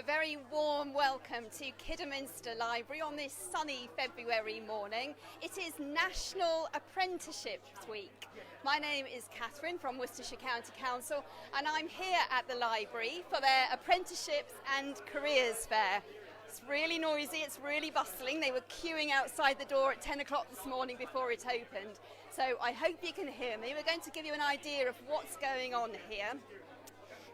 A very warm welcome to Kidderminster Library on this sunny February morning. It is National Apprenticeships Week. My name is Catherine from Worcestershire County Council, and I'm here at the library for their Apprenticeships and Careers Fair. It's really noisy, it's really bustling. They were queuing outside the door at 10 o'clock this morning before it opened. So I hope you can hear me. We're going to give you an idea of what's going on here.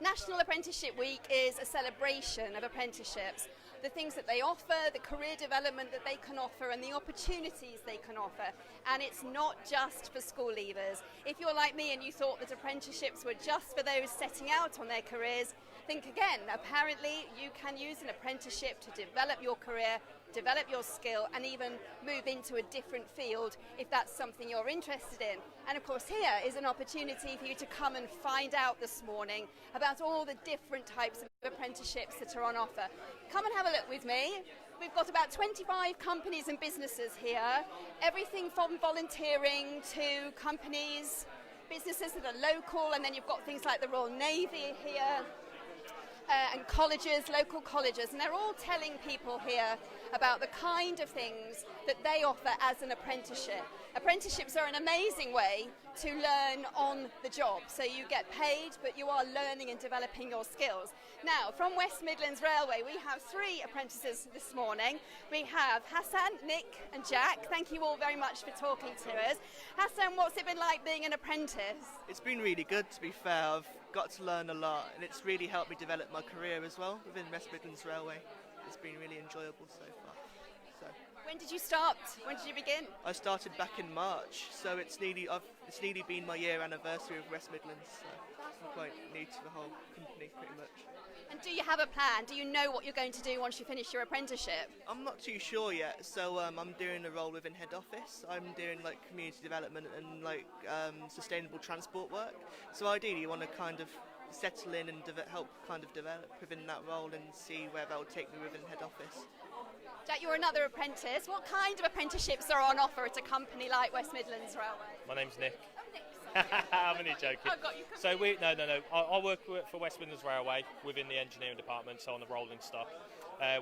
National Apprenticeship Week is a celebration of apprenticeships, the things that they offer, the career development that they can offer and the opportunities they can offer. And it's not just for school leavers. If you're like me and you thought that apprenticeships were just for those setting out on their careers, think again. Apparently you can use an apprenticeship to develop your career, develop your skill and even move into a different field if that's something you're interested in. And of course here is an opportunity for you to come and find out this morning about all the different types of apprenticeships that are on offer. Come and have a look with me. We've got about 25 companies and businesses here, everything from volunteering to companies, businesses that are local, and then you've got things like the Royal Navy here, and colleges, local colleges, and they're all telling people here about the kind of things that they offer as an apprenticeship. Apprenticeships are an amazing way to learn on the job. So you get paid, but you are learning and developing your skills. Now, from West Midlands Railway, we have 3 apprentices this morning. We have Hassan, Nick and Jack. Thank you all very much for talking to us. Hassan, what's it been like being an apprentice? It's been really good, to be fair. I've got to learn a lot, and it's really helped me develop my career as well within West Midlands Railway. It's been really enjoyable so far. When did you start? When did you begin? I started back in March, so it's nearly been my year anniversary of West Midlands, so I'm quite new to the whole company pretty much. And do you have a plan? Do you know what you're going to do once you finish your apprenticeship? I'm not too sure yet, so I'm doing a role within head office. I'm doing like community development and like sustainable transport work. So ideally you want to kind of settle in and help kind of develop within that role and see where that will take me within head office. Jack, you're another apprentice. What kind of apprenticeships are on offer at a company like West Midlands Railway? My name's Nick. Oh, Nick, sorry. I'm only joking. I've got you. So no. I work for West Midlands Railway within the engineering department, so on the rolling stock.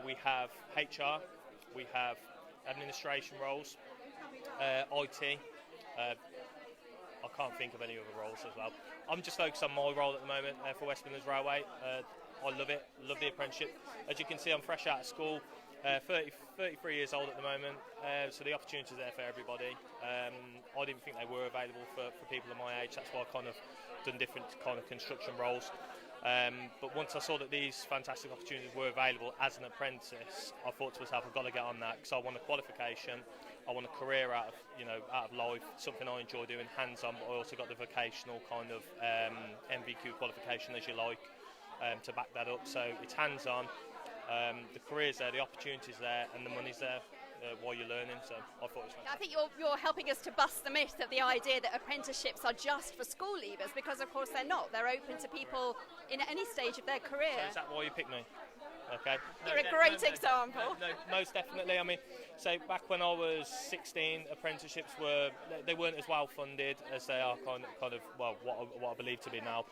We have HR, we have administration roles, IT. I can't think of any other roles as well. I'm just focused on my role at the moment for West Midlands Railway. I love it, love the apprenticeship. As you can see, I'm fresh out of school. 33 years old at the moment, so the opportunity is there for everybody. I didn't think they were available for people of my age, that's why I kind of done different kind of construction roles. But once I saw that these fantastic opportunities were available as an apprentice, I thought to myself, I've got to get on that because I want a qualification, I want a career out of life, something I enjoy doing hands-on, but I also got the vocational kind of MVQ qualification, as you like, to back that up. So it's hands-on. The career's there, the opportunity's there, and the money's there while you're learning. So I thought it was fantastic. I think you're helping us to bust the myth of the idea that apprenticeships are just for school leavers, because of course they're not. They're open to people in any stage of their career. So is that why you picked me? Okay. You're a great example. No, most definitely. I mean, so back when I was 16, apprenticeships they weren't as well funded as they are kind of what I believe to be now.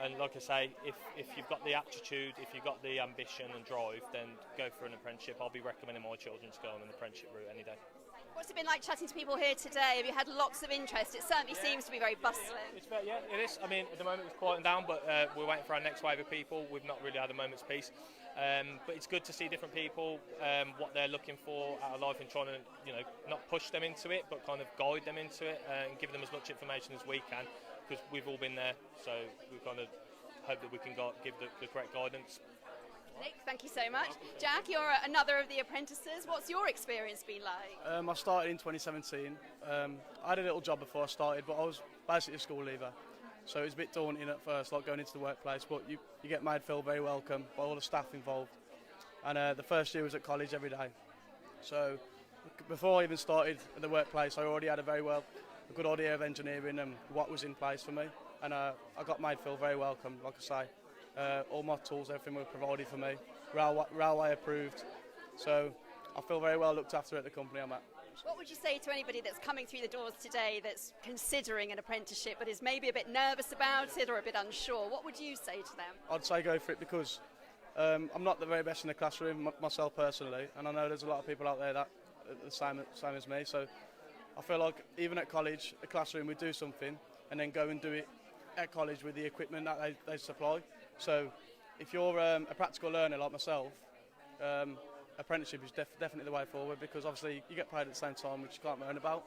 And like I say, if you've got the aptitude, if you've got the ambition and drive, then go for an apprenticeship. I'll be recommending my children to go on an apprenticeship route any day. What's it been like chatting to people here today? Have you had lots of interest? It certainly seems to be very bustling. Yeah, it is. I mean, at the moment it's quieting down, but we're waiting for our next wave of people. We've not really had a moment's peace. But it's good to see different people, what they're looking for out of life, and trying to, not push them into it, but kind of guide them into it and give them as much information as we can, because we've all been there. So we kind of hope that we can give the correct guidance. Nick, thank you so much. Jack, you're another of the apprentices. What's your experience been like? I started in 2017. I had a little job before I started, but I was basically a school leaver. So it was a bit daunting at first, like going into the workplace, but you get made feel very welcome by all the staff involved. And the first year was at college every day. So before I even started at the workplace, I already had a good idea of engineering and what was in place for me. And I got made feel very welcome, like I say. All my tools, everything were provided for me, railway approved. So I feel very well looked after at the company I'm at. What would you say to anybody that's coming through the doors today that's considering an apprenticeship but is maybe a bit nervous about it or a bit unsure? What would you say to them? I'd say go for it, because I'm not the very best in the classroom myself personally, and I know there's a lot of people out there that are the same as me. So I feel like even at college, the classroom, we do something and then go and do it at college with the equipment that they supply. So if you're a practical learner like myself, apprenticeship is definitely the way forward, because obviously you get paid at the same time, which you can't moan about.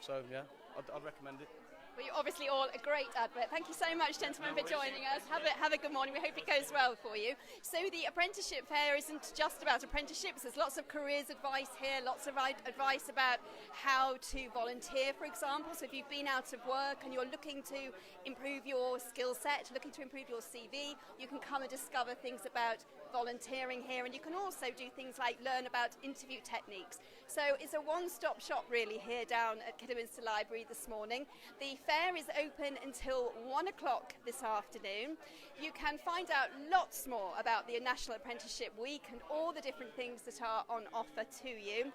So yeah, I'd recommend it. Well, you're obviously all a great advert. Thank you so much, gentlemen, for joining us. Have a good morning. We hope it goes well for you. So the apprenticeship fair isn't just about apprenticeships. There's lots of careers advice here, lots of advice about how to volunteer, for example. So if you've been out of work and you're looking to improve your skill set, looking to improve your CV, you can come and discover things about volunteering here, and you can also do things like learn about interview techniques. So it's a one-stop shop really here down at Kidderminster Library this morning. The fair is open until 1 o'clock this afternoon. You can find out lots more about the National Apprenticeship Week and all the different things that are on offer to you,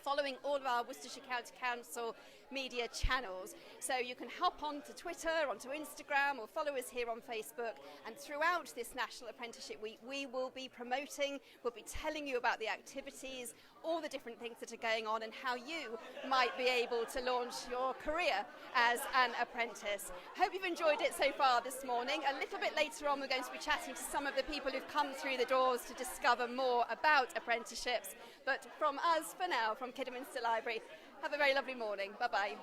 following all of our Worcestershire County Council media channels. So you can hop onto Twitter, onto Instagram, or follow us here on Facebook. And throughout this National Apprenticeship Week, we will be promoting, we'll be telling you about the activities, all the different things that are going on, and how you might be able to launch your career as an apprentice. Hope you've enjoyed it so far this morning. A little bit later on, we're going to be chatting to some of the people who've come through the doors to discover more about apprenticeships. But from us, for now, from Kidderminster Library, have a very lovely morning. Bye-bye.